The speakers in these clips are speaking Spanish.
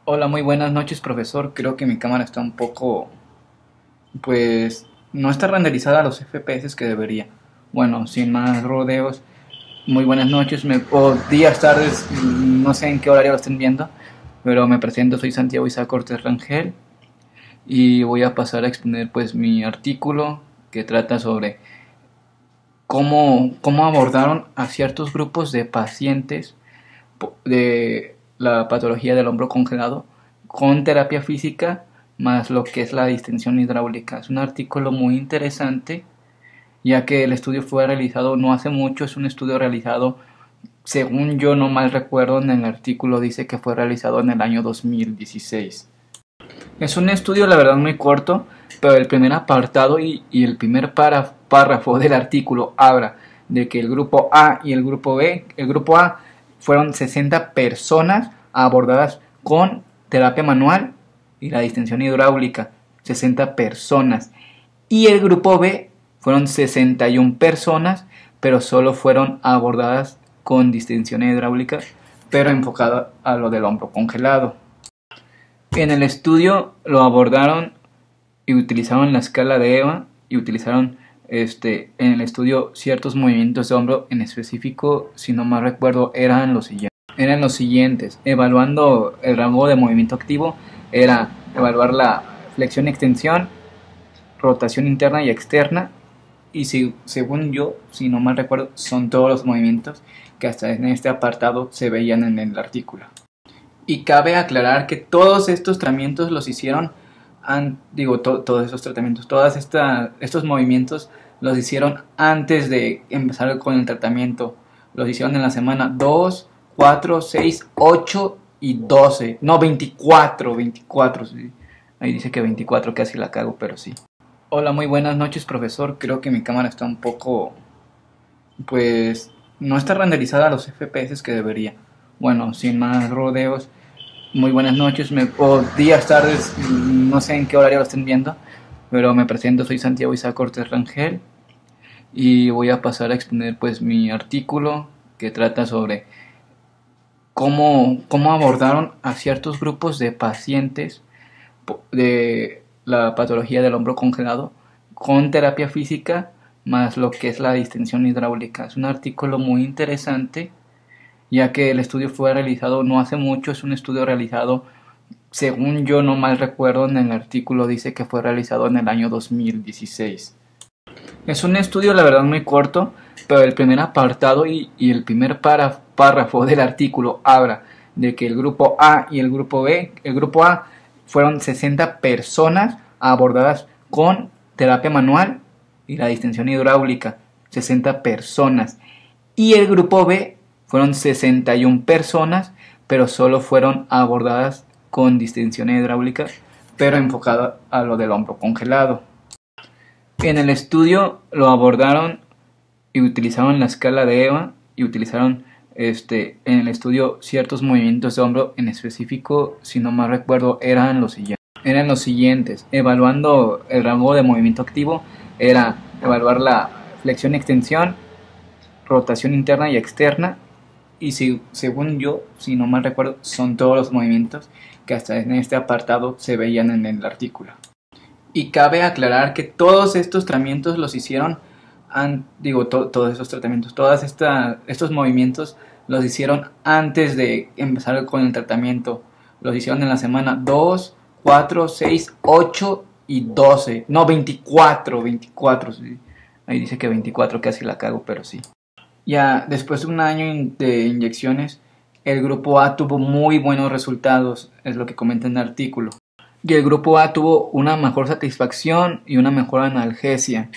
Hola, muy buenas noches, profesor. Creo que mi cámara está un poco, pues, no está renderizada a los FPS que debería. Bueno, sin más rodeos, muy buenas noches, o días, tardes, no sé en qué horario lo estén viendo, pero me presento, soy Santiago Isaac Cortés Rangel y voy a pasar a exponer, pues, mi artículo que trata sobre cómo abordaron a ciertos grupos de pacientes de la patología del hombro congelado con terapia física más lo que es la distensión hidráulica. Es un artículo muy interesante ya que el estudio fue realizado no hace mucho, es un estudio realizado, según yo no mal recuerdo, en el artículo dice que fue realizado en el año 2016. Es un estudio la verdad muy corto, pero el primer apartado y el primer párrafo del artículo habla de que el grupo A y el grupo B, el grupo A fueron 60 personas abordadas con terapia manual y la distensión hidráulica, 60 personas. Y el grupo B fueron 61 personas, pero solo fueron abordadas con distensión hidráulica, pero enfocado a lo del hombro congelado. En el estudio lo abordaron y utilizaron la escala de EVA y utilizaron en el estudio ciertos movimientos de hombro en específico, si no mal recuerdo, eran los siguientes. Evaluando el rango de movimiento activo, era evaluar la flexión y extensión, rotación interna y externa, y según yo, si no mal recuerdo, son todos los movimientos que hasta en este apartado se veían en el artículo. Y cabe aclarar que todos estos tratamientos los hicieron, todos esos tratamientos, estos movimientos los hicieron antes de empezar con el tratamiento. Los hicieron en la semana 2, 4, 6, 8 y 12. No, 24, sí. Ahí dice que 24, casi la cago, pero sí. Hola, muy buenas noches, profesor. Creo que mi cámara está un poco, pues, no está renderizada a los FPS que debería. Bueno, sin más rodeos, muy buenas noches, o días, tardes, no sé en qué horario lo estén viendo, pero me presento, soy Santiago Isaac Cortés Rangel y voy a pasar a exponer, pues, mi artículo que trata sobre cómo abordaron a ciertos grupos de pacientes de la patología del hombro congelado con terapia física más lo que es la distensión hidráulica. Es un artículo muy interesante ya que el estudio fue realizado no hace mucho, es un estudio realizado, según yo no mal recuerdo, en el artículo dice que fue realizado en el año 2016. Es un estudio la verdad muy corto, pero el primer apartado y el primer párrafo del artículo habla de que el grupo A y el grupo B, el grupo A fueron 60 personas abordadas con terapia manual y la distensión hidráulica, 60 personas. Y el grupo B fueron 61 personas, pero solo fueron abordadas con distensión hidráulica, pero enfocado a lo del hombro congelado. En el estudio lo abordaron y utilizaron la escala de EVA y utilizaron en el estudio ciertos movimientos de hombro en específico, si no mal recuerdo, eran los siguientes. Evaluando el rango de movimiento activo, era evaluar la flexión y extensión, rotación interna y externa, y según yo, si no mal recuerdo, son todos los movimientos que hasta en este apartado se veían en el artículo. Y cabe aclarar que todos estos tratamientos los hicieron, todos esos tratamientos, estos movimientos los hicieron antes de empezar con el tratamiento. Los hicieron en la semana 2, 4, 6, 8 y 12. No, 24, sí. Ahí dice que 24, casi la cago, pero sí. Ya después de un año de inyecciones, el grupo A tuvo muy buenos resultados, es lo que comenta en el artículo. Y el grupo A tuvo una mejor satisfacción y una mejor analgesia.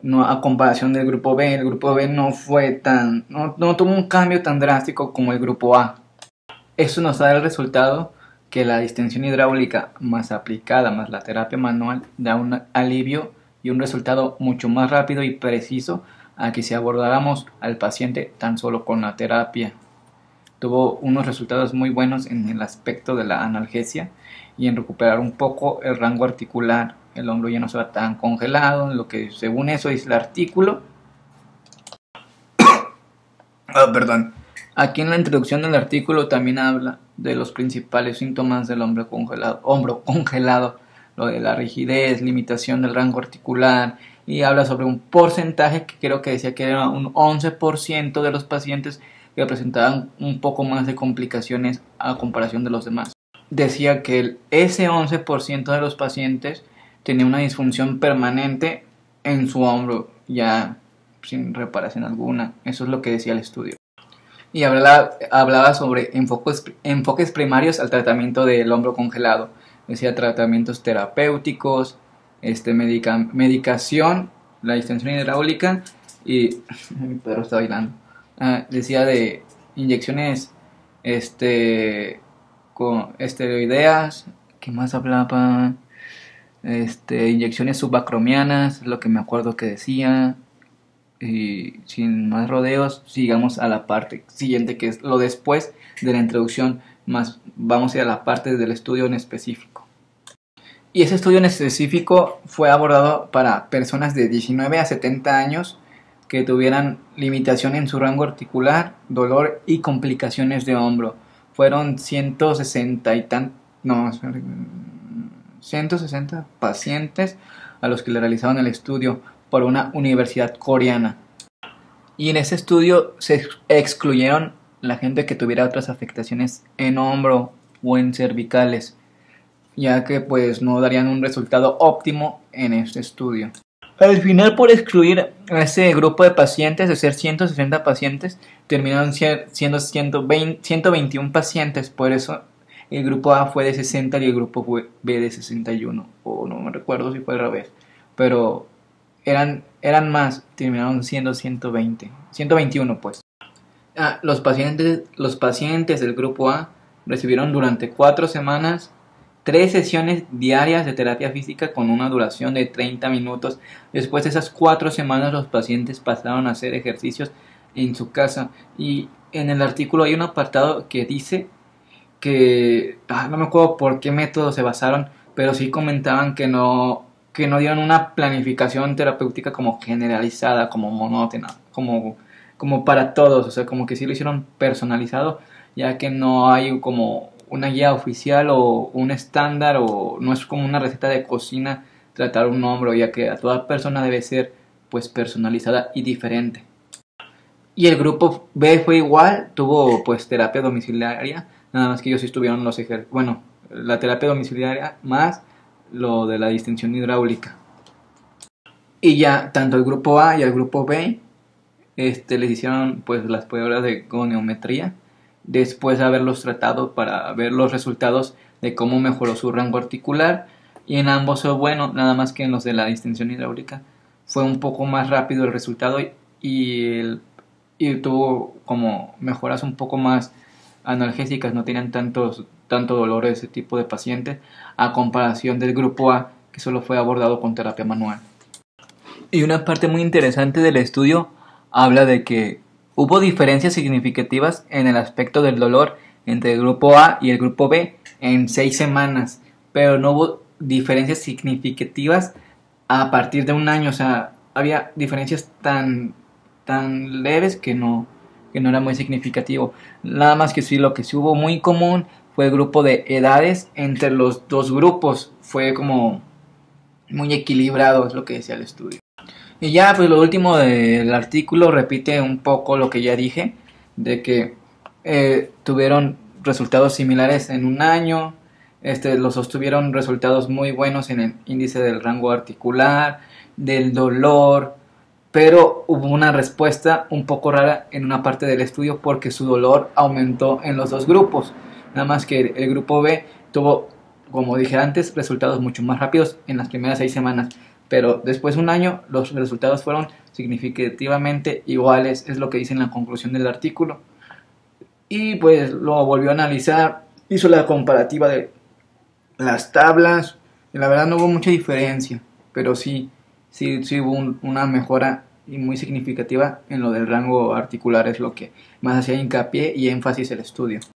No, a comparación del grupo B, el grupo B no tuvo un cambio tan drástico como el grupo A. Esto nos da el resultado que la distensión hidráulica más aplicada más la terapia manual da un alivio y un resultado mucho más rápido y preciso a que si abordáramos al paciente tan solo con la terapia. Tuvo unos resultados muy buenos en el aspecto de la analgesia y en recuperar un poco el rango articular. El hombro ya no se va tan congelado, lo que según eso dice el artículo. Perdón. Aquí en la introducción del artículo también habla de los principales síntomas del hombro congelado, lo de la rigidez, limitación del rango articular, y habla sobre un porcentaje que creo que decía que era un 11% de los pacientes que presentaban un poco más de complicaciones a comparación de los demás. Decía que ese 11% de los pacientes tenía una disfunción permanente en su hombro, ya sin reparación alguna. Eso es lo que decía el estudio. Y hablaba sobre enfoques primarios al tratamiento del hombro congelado. Decía tratamientos terapéuticos, medicación, la distensión hidráulica y mi perro está bailando. Decía de inyecciones con esteroideas. ¿Qué más hablaba? Inyecciones subacromianas, lo que me acuerdo que decía. Y sin más rodeos, sigamos a la parte siguiente, que es lo después de la introducción, más vamos a ir a la parte del estudio en específico. Y ese estudio en específico fue abordado para personas de 19 a 70 años que tuvieran limitación en su rango articular, dolor y complicaciones de hombro. Fueron 160 pacientes a los que le realizaban el estudio por una universidad coreana. Y en ese estudio se excluyeron la gente que tuviera otras afectaciones en hombro o en cervicales, ya que pues no darían un resultado óptimo en este estudio. Al final, por excluir a ese grupo de pacientes, de ser 160 pacientes, terminaron siendo 121 pacientes. Por eso el grupo A fue de 60 y el grupo B de 61. O no me recuerdo si fue al revés. Pero eran más, terminaron siendo 121 pues. Los pacientes del grupo A recibieron durante 4 semanas 3 sesiones diarias de terapia física con una duración de 30 minutos. Después de esas 4 semanas los pacientes pasaron a hacer ejercicios en su casa. Y en el artículo hay un apartado que dice que, no me acuerdo por qué método se basaron, pero sí comentaban que no dieron una planificación terapéutica como generalizada, como monótona, como para todos, o sea, como que sí lo hicieron personalizado, ya que no hay como una guía oficial o un estándar, o no es como una receta de cocina tratar un hombro, ya que a toda persona debe ser pues personalizada y diferente. Y el grupo B fue igual, tuvo pues terapia domiciliaria, nada más que ellos sí estuvieron la terapia domiciliaria más lo de la distensión hidráulica. Y ya tanto el grupo A y el grupo B les hicieron pues las pruebas de goniometría después de haberlos tratado para ver los resultados de cómo mejoró su rango articular, y en ambos fue bueno, nada más que en los de la distensión hidráulica fue un poco más rápido el resultado y tuvo como mejoras un poco más analgésicas, no tenían tanto dolor ese tipo de pacientes a comparación del grupo A, que solo fue abordado con terapia manual. Y una parte muy interesante del estudio habla de que hubo diferencias significativas en el aspecto del dolor entre el grupo A y el grupo B en 6 semanas, pero no hubo diferencias significativas a partir de un año. O sea, había diferencias tan leves que no era muy significativo. Nada más que sí, lo que sí hubo muy común fue el grupo de edades entre los dos grupos. Fue como muy equilibrado, es lo que decía el estudio. Y ya, pues lo último del artículo repite un poco lo que ya dije, de que tuvieron resultados similares en un año. Los sostuvieron resultados muy buenos en el índice del rango articular, del dolor, pero hubo una respuesta un poco rara en una parte del estudio porque su dolor aumentó en los dos grupos. Nada más que el grupo B tuvo, como dije antes, resultados mucho más rápidos en las primeras 6 semanas. Pero después de un año los resultados fueron significativamente iguales, es lo que dice en la conclusión del artículo. Y pues lo volvió a analizar, hizo la comparativa de las tablas, y la verdad no hubo mucha diferencia, pero sí hubo una mejora y muy significativa en lo del rango articular, es lo que más hacía hincapié y énfasis el estudio.